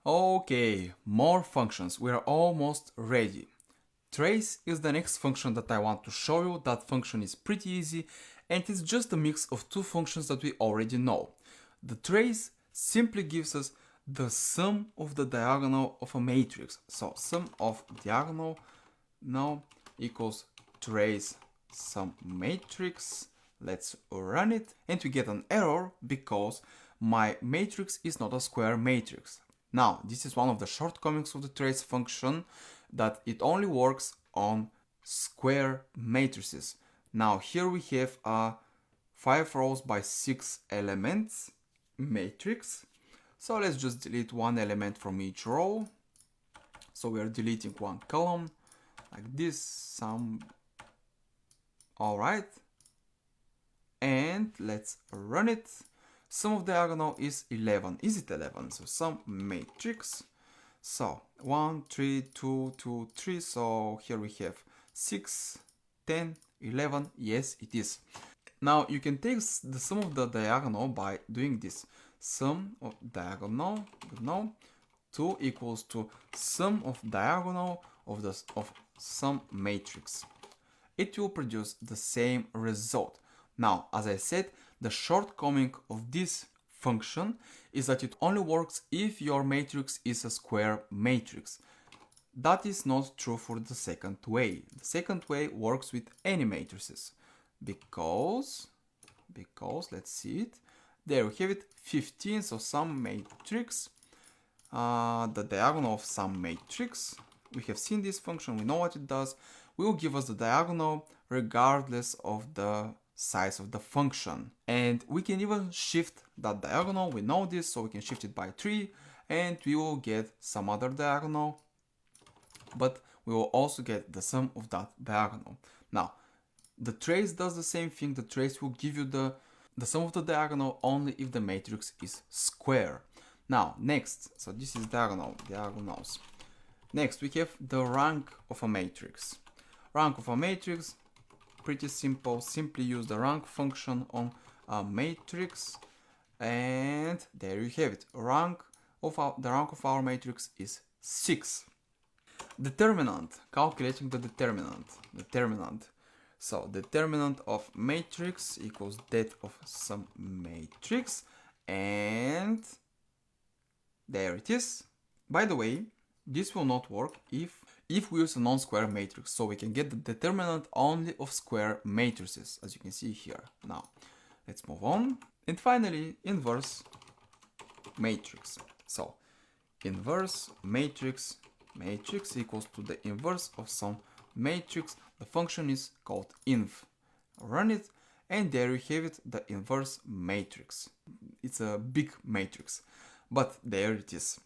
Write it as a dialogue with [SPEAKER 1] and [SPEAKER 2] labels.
[SPEAKER 1] Okay, more functions. We are almost ready. Trace is the next function that I want to show you. That function is pretty easy and it's just a mix of two functions that we already know. The trace simply gives us the sum of the diagonal of a matrix. So sum of diagonal now equals trace sum matrix. Let's run it and we get an error because my matrix is not a square matrix. Now, this is one of the shortcomings of the trace function, that it only works on square matrices. Now, here we have a 5 rows by 6 elements matrix. So let's just delete one element from each row. So we are deleting one column like this, alright. And let's run it. Sum of diagonal is 11. Is it 11? So sum matrix. So 1, 3, 2, 2, 3. So here we have 6, 10, 11. Yes, it is. Now you can take the sum of the diagonal by doing this. Sum of diagonal, no, 2 equals to sum of diagonal of some matrix. It will produce the same result. Now, as I said, the shortcoming of this function is that it only works if your matrix is a square matrix. That is not true for the second way. The second way works with any matrices because let's see it. There we have it, 15, so some matrix, the diagonal of some matrix. We have seen this function, we know what it does. Will give us the diagonal regardless of the size of the function. And we can even shift that diagonal, we know this, so we can shift it by 3 and we will get some other diagonal, but we will also get the sum of that diagonal. Now, the trace does the same thing. The trace will give you the sum of the diagonal only if the matrix is square. Now, next, so this is diagonals. Next, we have the rank of a matrix. Rank of a matrix, pretty simple. Simply use the rank function on a matrix, and there you have it. The rank of our matrix is 6. Determinant, calculating the determinant. So determinant of matrix equals that of some matrix, and there it is. By the way, this will not work if we use a non-square matrix, so we can get the determinant only of square matrices, as you can see here. Now, let's move on. And finally, inverse matrix. So, inverse matrix equals to the inverse of some matrix. The function is called inv. Run it, and there you have it, the inverse matrix. It's a big matrix, but there it is.